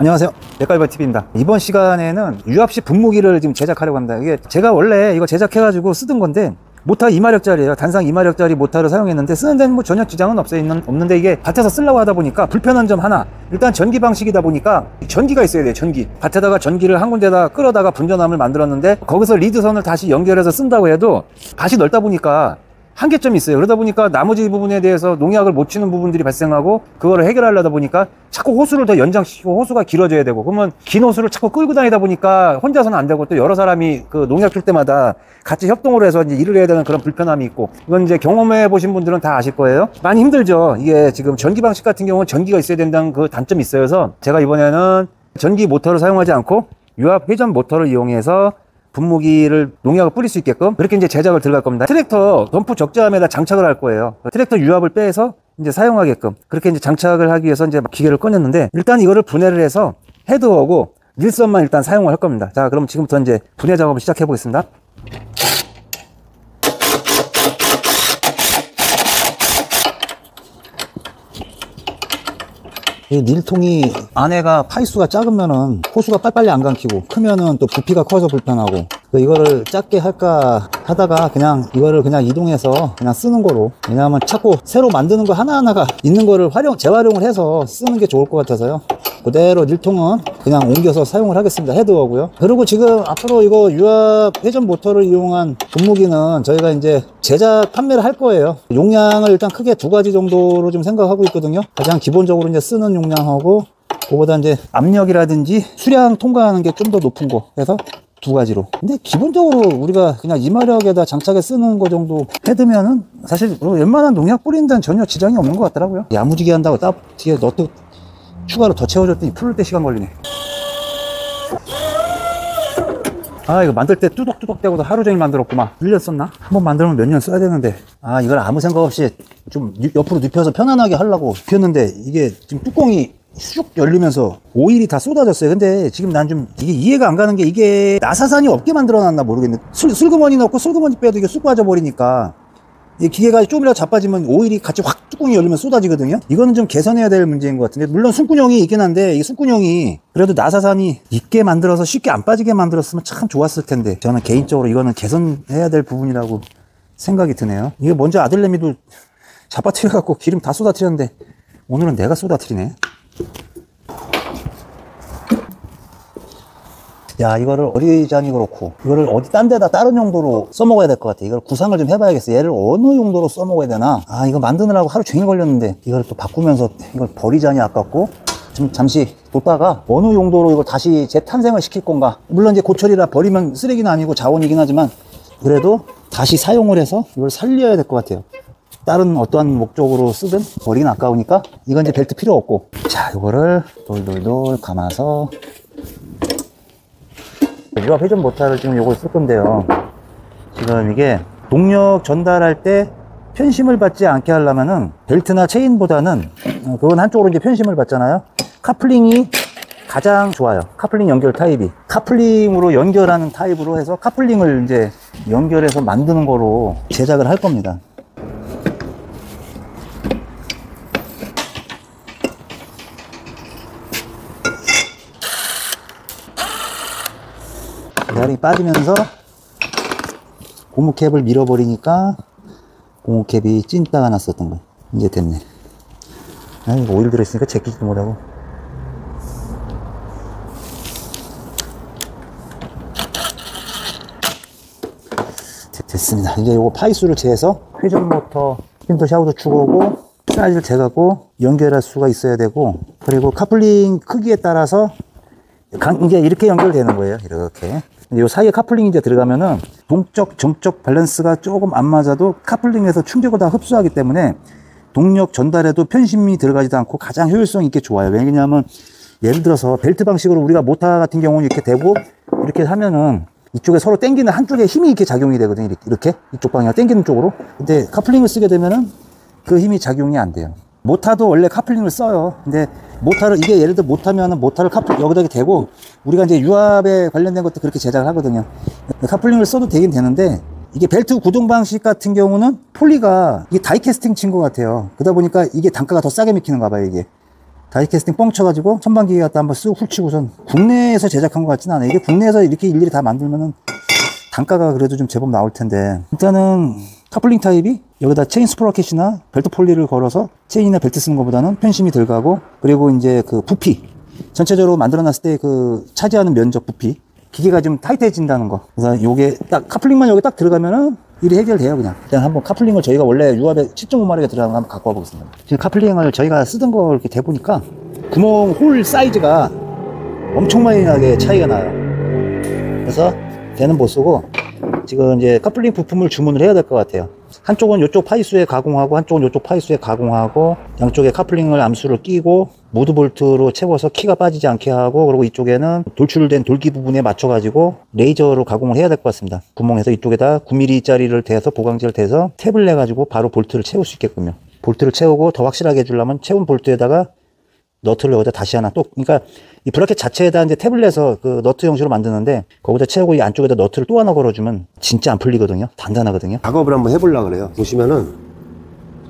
안녕하세요, 맥가이버TV입니다. 이번 시간에는 유압식 분무기를 지금 제작하려고 합니다. 이게 제가 원래 이거 제작해가지고 쓰던 건데 모터 2마력짜리예요. 단상 2마력짜리 모터를 사용했는데 쓰는 데는 뭐 전혀 지장은 없는데 이게 밭에서 쓰려고 하다 보니까 불편한 점 하나, 일단 전기 방식이다 보니까 전기가 있어야 돼요. 전기. 밭에다가 전기를 한 군데다 끌어다가 분전함을 만들었는데 거기서 리드선을 다시 연결해서 쓴다고 해도 밭이 넓다 보니까 한계점이 있어요. 그러다 보니까 나머지 부분에 대해서 농약을 못 치는 부분들이 발생하고 그거를 해결하려다 보니까 자꾸 호수를 더 연장시키고 호수가 길어져야 되고, 그러면 긴 호수를 자꾸 끌고 다니다 보니까 혼자서는 안 되고 또 여러 사람이 그 농약 줄 때마다 같이 협동을 해서 이제 일을 해야 되는 그런 불편함이 있고, 이건 이제 경험해 보신 분들은 다 아실 거예요. 많이 힘들죠. 이게 지금 전기 방식 같은 경우는 전기가 있어야 된다는 그 단점이 있어요. 그래서 제가 이번에는 전기 모터를 사용하지 않고 유압 회전 모터를 이용해서 분무기를 농약을 뿌릴 수 있게끔 그렇게 이제 제작을 들어갈 겁니다. 트랙터 덤프 적재함에다 장착을 할 거예요. 트랙터 유압을 빼서 이제 사용하게끔 그렇게 이제 장착을 하기 위해서 이제 기계를 꺼냈는데, 일단 이거를 분해를 해서 헤드하고 릴선만 일단 사용을 할 겁니다. 자, 그럼 지금부터 이제 분해 작업을 시작해 보겠습니다. 이 닐통이 안에가 파이수가 작으면은 호수가 빨리빨리 안 감기고, 크면은 또 부피가 커서 불편하고, 이거를 작게 할까 하다가 그냥 이거를 그냥 이동해서 그냥 쓰는 거로, 왜냐하면 자꾸 새로 만드는 거 하나하나가 있는 거를 재활용을 해서 쓰는 게 좋을 것 같아서요. 그대로 닐통은 그냥 옮겨서 사용을 하겠습니다. 헤드하고요. 그리고 지금 앞으로 이거 유압 회전 모터를 이용한 분무기는 저희가 이제 제작 판매를 할 거예요. 용량을 일단 크게 두 가지 정도로 좀 생각하고 있거든요. 가장 기본적으로 이제 쓰는 용량하고, 그거보다 이제 압력이라든지 수량 통과하는 게 좀 더 높은 거 해서 두 가지로. 근데 기본적으로 우리가 그냥 2마력에다 장착해 쓰는 거 정도 해두면은 사실 웬만한 농약 뿌리는 데는 전혀 지장이 없는 것 같더라고요. 야무지게 한다고 뒤에 너트 추가로 더 채워줬더니 풀을 때 시간 걸리네. 아, 이거 만들 때 뚜덕뚜덕 대고도 하루 종일 만들었구만. 1년 썼나? 한번 만들면 몇 년 써야 되는데, 아, 이걸 아무 생각 없이 좀 옆으로 눕혀서 편안하게 하려고 눕혔는데 이게 지금 뚜껑이 슉 열리면서 오일이 다 쏟아졌어요. 근데 지금 난 좀 이게 이해가 안 가는 게, 이게 나사산이 없게 만들어놨나 모르겠네. 슬그머니 넣고 슬그머니 빼도 이게 쑥 빠져버리니까 이 기계가 조금이라도 자빠지면 오일이 같이 확 뚜껑이 열리면 쏟아지거든요. 이거는 좀 개선해야 될 문제인 것 같은데, 물론 숨구녕이 있긴 한데 이 숨구녕이 그래도 나사산이 있게 만들어서 쉽게 안 빠지게 만들었으면 참 좋았을 텐데, 저는 개인적으로 이거는 개선해야 될 부분이라고 생각이 드네요. 이게 먼저 아들내미도 잡아트려 갖고 기름 다 쏟아트렸는데 오늘은 내가 쏟아트리네. 야, 이거를 어리장이 그렇고 이거를 어디 딴 데다 다른 용도로 써먹어야 될 것 같아. 이걸 구상을 좀 해봐야겠어. 얘를 어느 용도로 써먹어야 되나. 아, 이거 만드느라고 하루 종일 걸렸는데 이걸 또 바꾸면서 이걸 버리자니 아깝고, 좀 잠시 뒀다가 어느 용도로 이걸 다시 재탄생을 시킬 건가. 물론 이제 고철이라 버리면 쓰레기는 아니고 자원이긴 하지만 그래도 다시 사용을 해서 이걸 살려야 될 것 같아요. 다른 어떠한 목적으로 쓰든 버리긴 아까우니까 이건 이제 벨트 필요 없고. 자, 이거를 돌돌돌 감아서 유압 회전 모터를 지금 요걸 쓸 건데요. 지금 이게 동력 전달할 때 편심을 받지 않게 하려면은 벨트나 체인보다는 그건 한쪽으로 이제 편심을 받잖아요. 카플링이 가장 좋아요. 카플링 연결 타입이. 카플링으로 연결하는 타입으로 해서 카플링을 이제 연결해서 만드는 거로 제작을 할 겁니다. 배알이 빠지면서 고무캡을 밀어버리니까 고무캡이 찐따가 났었던 거예요. 이제 됐네. 아, 이거 오일 들어있으니까 제끼지도 못하고. 됐습니다. 이제 요거 파이수를 재서 회전 모터 필터 샤우도 추고고 사이즈를 재갖고 연결할 수가 있어야 되고, 그리고 카플링 크기에 따라서 이제 이렇게 연결되는 거예요. 이렇게. 이 사이에 카플링이 이제 들어가면은 동적, 정적 밸런스가 조금 안 맞아도 카플링에서 충격을 다 흡수하기 때문에 동력 전달에도 편심이 들어가지도 않고 가장 효율성 있게 좋아요. 왜냐하면 예를 들어서 벨트 방식으로 우리가 모터 같은 경우는 이렇게 대고 이렇게 하면은 이쪽에 서로 당기는 한쪽에 힘이 이렇게 작용이 되거든요. 이렇게 이쪽 방향 당기는 쪽으로. 근데 카플링을 쓰게 되면은 그 힘이 작용이 안 돼요. 모터도 원래 카플링을 써요. 근데 모터를, 이게 예를 들어 모터면은 모터를 여기다 대고 우리가 이제 유압에 관련된 것도 그렇게 제작을 하거든요. 카플링을 써도 되긴 되는데, 이게 벨트 구동 방식 같은 경우는 폴리가 이게 다이캐스팅 친 것 같아요. 그러다 보니까 이게 단가가 더 싸게 맥히는가 봐요, 이게. 다이캐스팅 뻥 쳐가지고 천방기계 갖다 한번 쓱 훑치고선 국내에서 제작한 것 같지는 않아요. 이게 국내에서 이렇게 일일이 다 만들면은 단가가 그래도 좀 제법 나올 텐데, 일단은 카플링 타입이 여기다 체인 스프로켓이나 벨트 폴리를 걸어서 체인이나 벨트 쓰는 것보다는 편심이 덜 가고, 그리고 이제 그 부피 전체적으로 만들어 놨을 때 그 차지하는 면적 부피, 기계가 좀 타이트해진다는 거. 그래서 요게 딱 카플링만 여기 딱 들어가면은 일이 해결돼요. 그냥 한번 카플링을 저희가 원래 유압에 7.5마력에 들어가는 거 한번 갖고 와보겠습니다. 지금 카플링을 저희가 쓰던 거 이렇게 대보니까 구멍 홀 사이즈가 엄청 많이 나게 차이가 나요. 그래서 대는 못 쓰고 지금 이제 카플링 부품을 주문을 해야 될 것 같아요. 한쪽은 이쪽 파이수에 가공하고, 한쪽은 이쪽 파이수에 가공하고, 양쪽에 카플링을 암수를 끼고 무드 볼트로 채워서 키가 빠지지 않게 하고, 그리고 이쪽에는 돌출된 돌기 부분에 맞춰 가지고 레이저로 가공을 해야 될 것 같습니다. 구멍에서 이쪽에다 9mm 짜리를 대서, 보강제를 대서 탭을 내 가지고 바로 볼트를 채울 수 있게끔요. 볼트를 채우고 더 확실하게 해주려면 채운 볼트에다가 너트를 여기다 다시 하나 또, 그러니까 이 브라켓 자체에다 이제 탭을 내서 그 너트 형식으로 만드는데, 거기다 채우고 이 안쪽에다 너트를 또 하나 걸어주면 진짜 안 풀리거든요. 단단하거든요. 작업을 한번 해보려고 그래요. 보시면은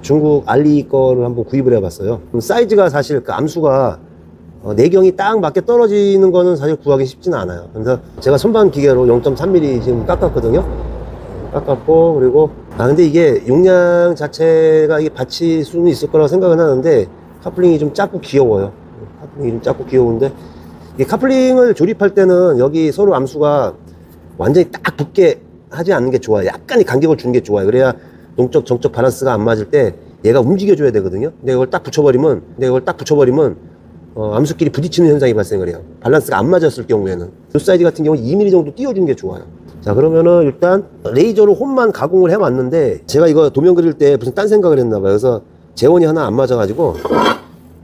중국 알리 거를 한번 구입을 해봤어요. 사이즈가 사실 그 암수가 내경이 딱 맞게 떨어지는 거는 사실 구하기 쉽지는 않아요. 그래서 제가 선반 기계로 0.3mm 지금 깎았거든요. 깎았고, 그리고 근데 이게 용량 자체가 이게 받칠 수는 있을 거라고 생각은 하는데, 카플링이 좀 작고 귀여워요. 카플링이 좀 작고 귀여운데, 이 카플링을 조립할 때는 여기 서로 암수가 완전히 딱 붙게 하지 않는 게 좋아요. 약간의 간격을 주는 게 좋아요. 그래야 동적 정적 밸런스가 안 맞을 때 얘가 움직여줘야 되거든요. 근데 이걸 딱 붙여버리면 암수끼리 부딪히는 현상이 발생을 해요. 밸런스가 안 맞았을 경우에는. 이 사이즈 같은 경우는 2mm 정도 띄워주는 게 좋아요. 자, 그러면은 일단 레이저로 홈만 가공을 해왔는데, 제가 이거 도면 그릴 때 무슨 딴 생각을 했나봐요. 그래서 재원이 하나 안 맞아가지고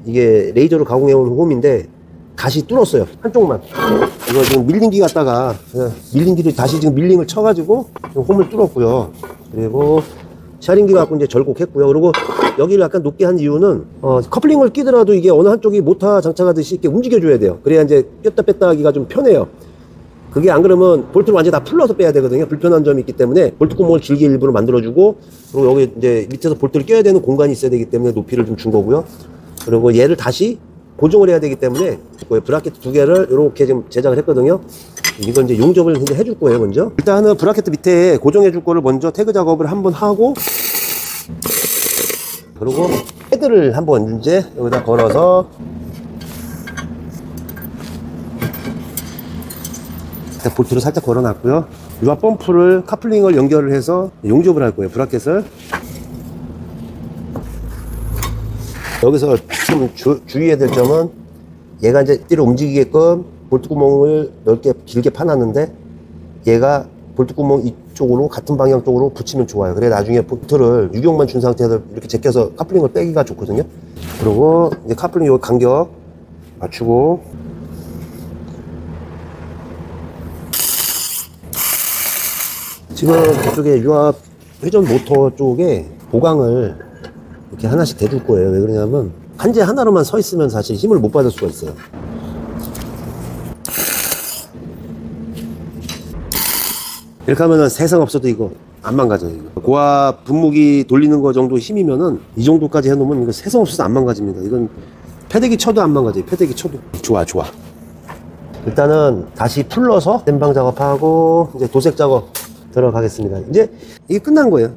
이게 레이저로 가공해온 홈인데 다시 뚫었어요. 한쪽만. 이거 지금 밀링기 갖다가 밀링기를 다시 지금 밀링을 쳐가지고 홈을 뚫었고요. 그리고 샤링기 갖고 이제 절곡했고요. 그리고 여기를 약간 높게 한 이유는 커플링을 끼더라도 이게 어느 한쪽이 모터 장착하듯이 이렇게 움직여줘야 돼요. 그래야 이제 꼈다 뺐다 하기가 좀 편해요. 그게 안 그러면 볼트를 완전히 다 풀러서 빼야 되거든요. 불편한 점이 있기 때문에 볼트 구멍을 길게 일부러 만들어주고, 그리고 여기 이제 밑에서 볼트를 껴야 되는 공간이 있어야 되기 때문에 높이를 좀 준 거고요. 그리고 얘를 다시 고정을 해야 되기 때문에 브라켓 두 개를 이렇게 지금 제작을 했거든요. 이건 이제 용접을 이제 해줄 거예요, 먼저. 일단은 브라켓 밑에 고정해 줄 거를 먼저 태그 작업을 한번 하고, 그리고 헤드를 한번 이제 여기다 걸어서 볼트를 살짝 걸어 놨고요. 유압 펌프를 카플링을 연결을 해서 용접을 할 거예요, 브라켓을. 여기서 좀 주의해야 될 점은, 얘가 이제 띠를 움직이게끔 볼트 구멍을 넓게 길게 파놨는데, 얘가 볼트 구멍 이쪽으로 같은 방향 쪽으로 붙이면 좋아요. 그래 나중에 볼트를 유격만 준 상태에서 이렇게 제껴서 카플링을 빼기가 좋거든요. 그리고 이제 카플링 요 간격 맞추고, 지금 이쪽에 유압 회전 모터 쪽에 보강을 이렇게 하나씩 대줄 거예요. 왜 그러냐면 한재 하나로만 서 있으면 사실 힘을 못 받을 수가 있어요. 이렇게 하면은 세상 없어도 이거 안 망가져요. 이거. 고압 분무기 돌리는 거 정도 힘이면은 이 정도까지 해놓으면 이거 세상 없어도 안 망가집니다. 이건 패대기 쳐도 안 망가져요. 패대기 쳐도. 좋아. 일단은 다시 풀러서 땜방 작업하고 이제 도색 작업 들어가겠습니다. 이제 이게 끝난 거예요.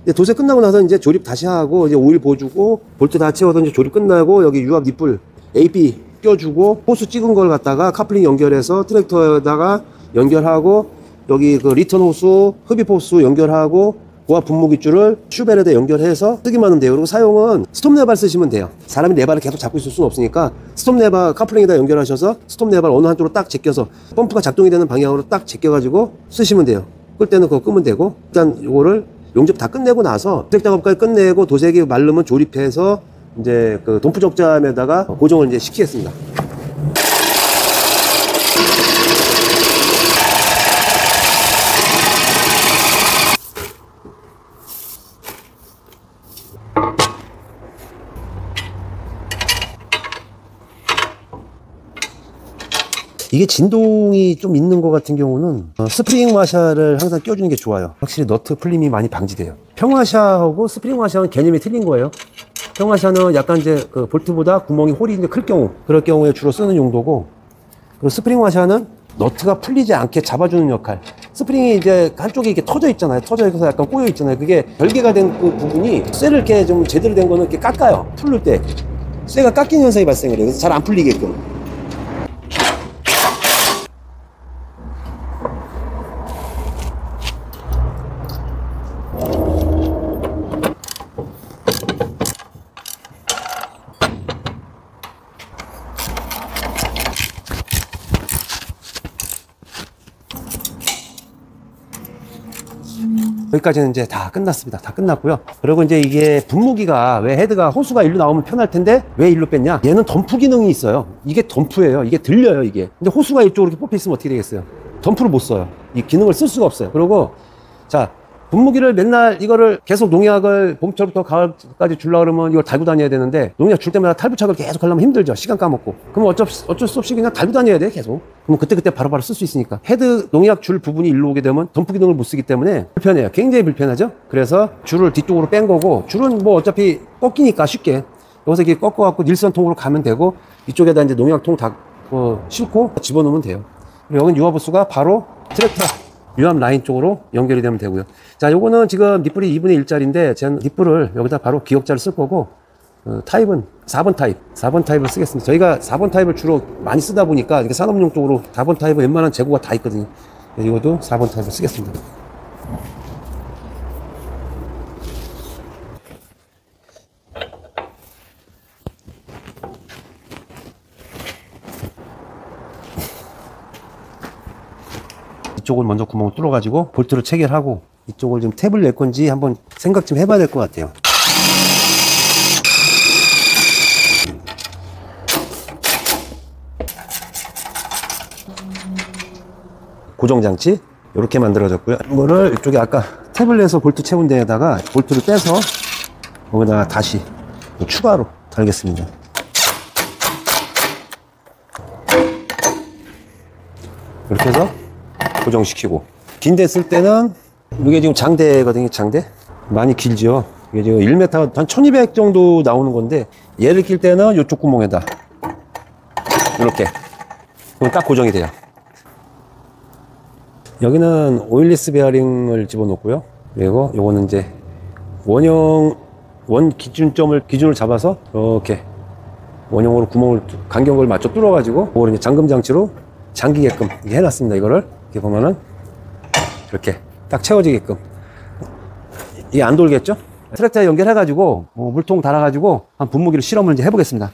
이제 도색 끝나고 나서 이제 조립 다시 하고, 이제 오일 보여주고, 볼트 다 채워서 이제 조립 끝나고, 여기 유압 니플 AP 껴주고, 호스 찍은 걸 갖다가 카플링 연결해서 트랙터에다가 연결하고, 여기 그 리턴 호스, 흡입 호스 연결하고, 고압 분무기줄을 슈벨에다 연결해서 쓰기만 하면 돼요. 그리고 사용은 스톱 네발 쓰시면 돼요. 사람이 네발을 계속 잡고 있을 수는 없으니까 스톱 네발 카플링에다 연결하셔서 스톱 네발 어느 한쪽으로 딱 제껴서 펌프가 작동이 되는 방향으로 딱 제껴가지고 쓰시면 돼요. 끌 때는 그거 끄면 되고, 일단 요거를 용접 다 끝내고 나서 도색 작업까지 끝내고 도색이 마르면 조립해서 이제 그 동프 적잠에다가 고정을 이제 시키겠습니다. 이게 진동이 좀 있는 것 같은 경우는 스프링 와샤를 항상 껴주는 게 좋아요. 확실히 너트 풀림이 많이 방지돼요. 평와샤하고 스프링 와샤는 개념이 틀린 거예요. 평화샤는 약간 이제 그 볼트보다 구멍이 홀이 이제 클 경우, 그럴 경우에 주로 쓰는 용도고, 그리고 스프링 와샤는 너트가 풀리지 않게 잡아주는 역할. 스프링이 이제 한쪽에 이렇게 터져 있잖아요. 터져 있어서 약간 꼬여 있잖아요. 그게 별개가 된 그 부분이 쇠를 이렇게 좀 제대로 된 거는 이렇게 깎아요. 풀릴 때. 쇠가 깎이는 현상이 발생을 해요. 그래서 잘 안 풀리게끔. 여기까지는 이제 다 끝났습니다. 다 끝났고요. 그리고 이제 이게 분무기가 왜 헤드가 호수가 일로 나오면 편할 텐데 왜 일로 뺐냐? 얘는 덤프 기능이 있어요. 이게 덤프예요. 이게 들려요, 이게. 근데 호수가 이쪽으로 이렇게 뽑혀 있으면 어떻게 되겠어요? 덤프를 못 써요. 이 기능을 쓸 수가 없어요. 그리고 자, 분무기를 맨날 이거를 계속 농약을 봄철부터 가을까지 주려고 그러면 이걸 달고 다녀야 되는데 농약 줄 때마다 탈부착을 계속 하려면 힘들죠. 시간 까먹고. 그럼 어쩔 수 없이 그냥 달고 다녀야 돼, 계속. 그럼 그때그때 바로바로 쓸 수 있으니까. 헤드 농약 줄 부분이 일로 오게 되면 덤프 기능을 못 쓰기 때문에 불편해요. 굉장히 불편하죠. 그래서 줄을 뒤쪽으로 뺀 거고, 줄은 뭐 어차피 꺾이니까 쉽게 여기서 이렇게 꺾어갖고 닐선통으로 가면 되고, 이쪽에다 이제 농약통 다 싣고 집어넣으면 돼요. 그리고 여긴 유압호수가 바로 트랙터 유압 라인 쪽으로 연결이 되면 되고요. 자, 요거는 지금 닛불이 2분의 1짜리인데 제가 닛불을 여기다 바로 기역자를 쓸 거고, 타입은 4번 타입, 4번 타입을 쓰겠습니다. 저희가 4번 타입을 주로 많이 쓰다 보니까 이게 산업용 쪽으로 4번 타입은 웬만한 재고가 다 있거든요. 이것도 4번 타입을 쓰겠습니다. 이쪽을 먼저 구멍을 뚫어가지고 볼트를 체결하고, 이쪽을 좀 탭을 낼 건지 한번 생각 좀 해봐야 될 것 같아요. 고정장치 이렇게 만들어졌고요. 이거를 이쪽에 아까 탭을 내서 볼트 채운 데에다가 볼트를 빼서 여기다가 다시 추가로 달겠습니다. 이렇게 해서 고정시키고, 긴 데 쓸 때는 이게 지금 장대거든요. 장대 많이 길죠. 이게 지금 1m 한 1200 정도 나오는 건데, 얘를 낄 때는 이쪽 구멍에다 이렇게 그럼 딱 고정이 돼요. 여기는 오일리스 베어링을 집어넣고요. 그리고 요거는 이제 원 기준을 잡아서 이렇게 원형으로 구멍을 간격을 맞춰 뚫어 가지고 그걸 이제 잠금 장치로 잠기게끔 이렇게 해놨습니다. 이거를 이렇게 보면은 이렇게 딱 채워지게끔. 이게 안 돌겠죠? 트랙터에 연결해 가지고 물통 달아 가지고 한 분무기를 실험을 이제 해보겠습니다.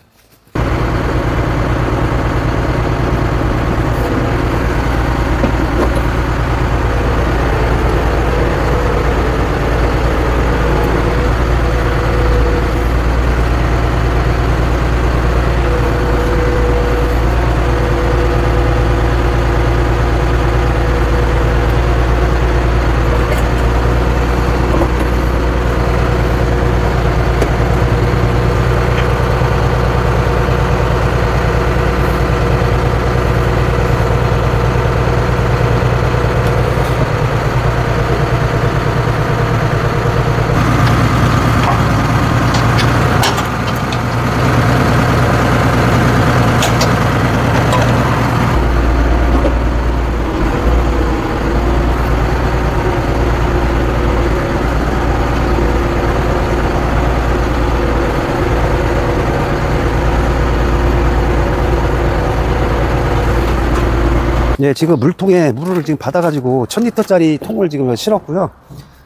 네, 지금 물통에 물을 지금 받아가지고 1000리터짜리 통을 지금 실었고요.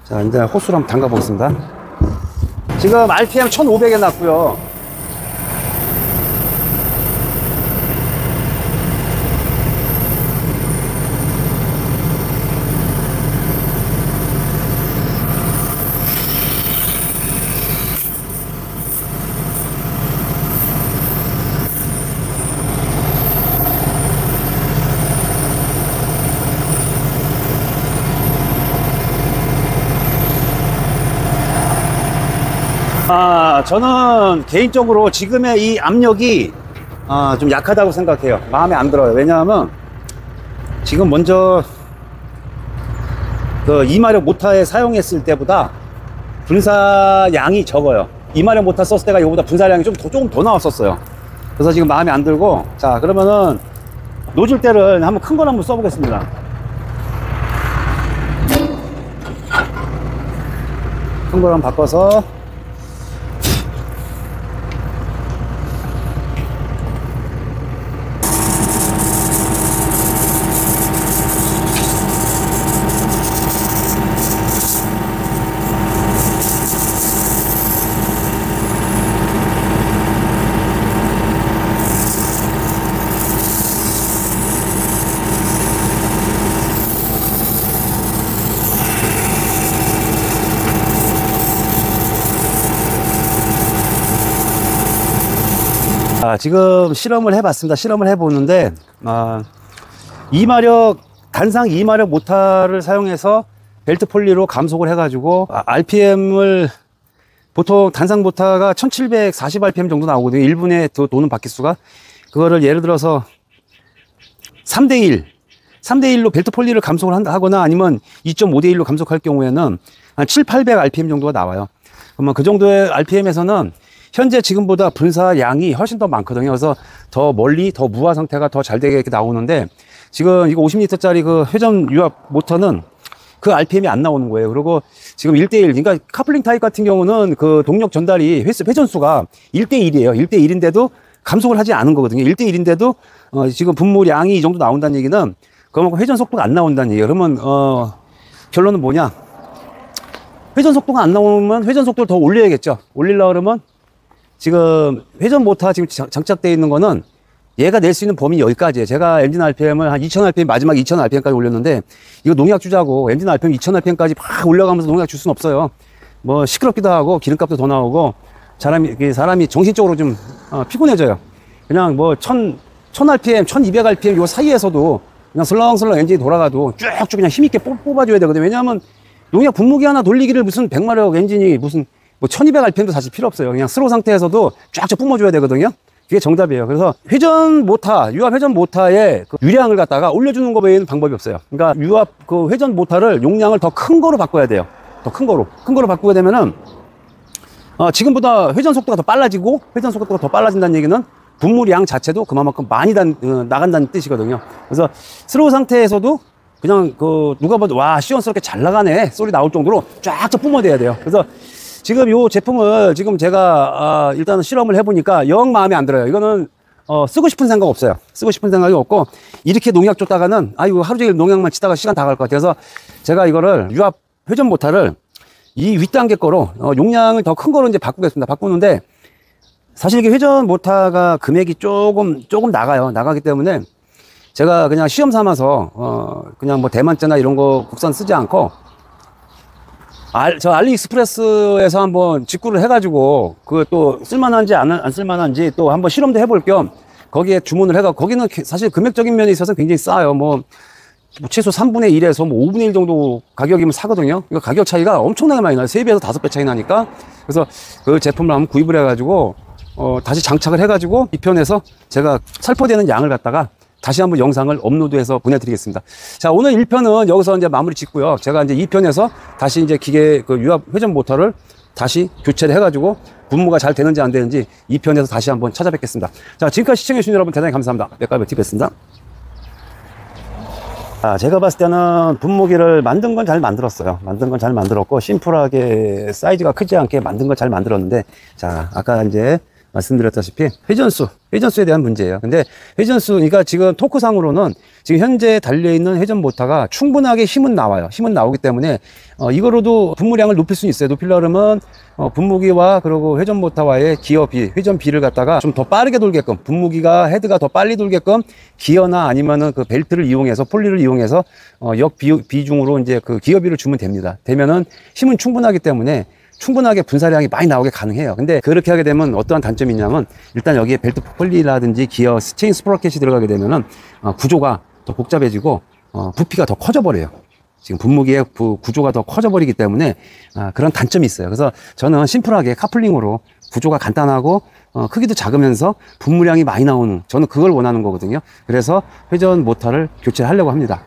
자, 이제 호수를 한번 담가 보겠습니다. 지금 RPM 1500에 놨고요. 저는 개인적으로 지금의 이 압력이 좀 약하다고 생각해요. 마음에 안 들어요. 왜냐하면 지금 먼저 그 2마력 모터에 사용했을 때보다 분사량이 적어요. 이마력 모터 썼을 때가 이거보다 분사량이 조금 더 나왔었어요. 그래서 지금 마음에 안 들고, 자, 그러면은 노즐대를 한번 큰 걸 한번 써보겠습니다. 큰 걸 한번 바꿔서 지금 실험을 해봤습니다. 실험을 해보는데, 단상 2마력 모터를 사용해서 벨트 폴리로 감속을 해가지고, RPM을 보통 단상 모터가 1740rpm 정도 나오거든요. 1분에 도는 바퀴수가. 그거를 예를 들어서 3대1로 벨트 폴리를 감속을 하거나 아니면 2.5대1로 감속할 경우에는 한 700-800rpm 정도가 나와요. 그러면 그 정도의 RPM에서는 현재 지금보다 분사량이 훨씬 더 많거든요. 그래서 더 멀리, 더 무화 상태가 더 잘 되게 이렇게 나오는데, 지금 이거 50L짜리 그 회전 유압 모터는 그 RPM이 안 나오는 거예요. 그리고 지금 1대1, 그러니까 카플링 타입 같은 경우는 그 동력 전달이 회전수가 1대1이에요. 1대1인데도 감속을 하지 않은 거거든요. 1대1인데도 지금 분무량이 이 정도 나온다는 얘기는 그만큼 회전 속도가 안 나온다는 얘기예요. 그러면 결론은 뭐냐? 회전 속도가 안 나오면 회전 속도를 더 올려야겠죠. 올리려고 그러면 지금 회전 모터 지금 장착되어 있는 거는 얘가 낼 수 있는 범위 여기까지예요. 제가 엔진 RPM을 한 2000rpm, 마지막 2000rpm까지 올렸는데, 이거 농약 주자고 엔진 RPM 2000rpm까지 막 올려가면서 농약 줄 수는 없어요. 뭐 시끄럽기도 하고 기름값도 더 나오고 사람이 정신적으로 좀 피곤해져요. 그냥 뭐 1000rpm, 1200rpm 요 사이에서도 그냥 슬렁슬렁 엔진이 돌아가도 쭉쭉 그냥 힘있게 뽑아줘야 되거든요. 왜냐하면 농약 분무기 하나 돌리기를 무슨 100마력 엔진이 무슨 뭐 1200rpm도 사실 필요 없어요. 그냥 스로 상태에서도 쫙쫙 뿜어줘야 되거든요. 그게 정답이에요. 그래서 회전 모터, 유압 회전 모터의 그 유량을 갖다가 올려주는 거 외에는 방법이 없어요. 그러니까 유압 그 회전 모터를 용량을 더 큰 거로 바꿔야 돼요. 더 큰 거로 바꾸게 되면은 지금보다 회전 속도가 더 빨라지고, 회전 속도가 더 빨라진다는 얘기는 분무량 자체도 그만큼 많이 나간다는 뜻이거든요. 그래서 스로 상태에서도 그냥 누가 봐도 와, 시원스럽게 잘 나가네 소리 나올 정도로 쫙쫙 뿜어대야 돼요. 그래서 지금 이 제품을 지금 제가 일단은 실험을 해보니까 영 마음에 안 들어요. 이거는 쓰고 싶은 생각 없어요. 쓰고 싶은 생각이 없고, 이렇게 농약 줬다가는 이거 하루 종일 농약만 치다가 시간 다 갈 것 같아서 제가 이거를 유압 회전 모터를 이 윗단계 거로 용량을 더 큰 거로 이제 바꾸겠습니다. 바꾸는데 사실 이게 회전 모터가 금액이 조금 나가기 때문에 제가 그냥 시험 삼아서 그냥 뭐 대만제나 이런 거 국산 쓰지 않고 저 알리익스프레스에서 한번 직구를 해가지고 그 또 쓸만한지 안 쓸만한지 또 한번 실험도 해볼 겸 거기에 주문을 해가, 거기는 사실 금액적인 면에 있어서 굉장히 싸요. 뭐 최소 3분의 1에서 뭐 5분의 1 정도 가격이면 사거든요. 이거 가격 차이가 엄청나게 많이 나요. 3배에서 5배 차이 나니까. 그래서 그 제품을 한번 구입을 해가지고 다시 장착을 해가지고 2편에서 제가 살포되는 양을 갖다가 다시 한번 영상을 업로드해서 보내드리겠습니다. 자, 오늘 1편은 여기서 이제 마무리 짓고요. 제가 이제 2편에서 다시 이제 기계 그 유압 회전 모터를 다시 교체를 해가지고 분무가 잘 되는지 안 되는지 2편에서 다시 한번 찾아뵙겠습니다. 자, 지금까지 시청해주신 여러분 대단히 감사합니다. 맥가이버 TV였습니다. 제가 봤을 때는 분무기를 만든 건 잘 만들었어요. 만든 건 잘 만들었고, 심플하게 사이즈가 크지 않게 만든 건 잘 만들었는데, 자, 아까 이제 말씀드렸다시피 회전수에 대한 문제예요. 근데 그러니까 지금 토크상으로는 지금 현재 달려있는 회전 모터가 충분하게 힘은 나와요. 힘은 나오기 때문에 이거로도 분무량을 높일 수 있어요. 높이려고 그러면 분무기와 그리고 회전 모터와의 기어비, 회전비를 갖다가 좀 더 빠르게 돌게끔, 분무기가 헤드가 더 빨리 돌게끔 기어나 아니면은 그 벨트를 이용해서, 폴리를 이용해서 비중으로 이제 그 기어비를 주면 됩니다. 되면은 힘은 충분하기 때문에 충분하게 분사량이 많이 나오게 가능해요. 근데 그렇게 하게 되면 어떠한 단점이 있냐면, 일단 여기에 벨트 폴리라든지 기어 체인 스프로켓이 들어가게 되면은 구조가 더 복잡해지고 부피가 더 커져 버려요. 지금 분무기의 구조가 더 커져 버리기 때문에 그런 단점이 있어요. 그래서 저는 심플하게 카플링으로 구조가 간단하고 크기도 작으면서 분무량이 많이 나오는, 저는 그걸 원하는 거거든요. 그래서 회전 모터를 교체하려고 합니다.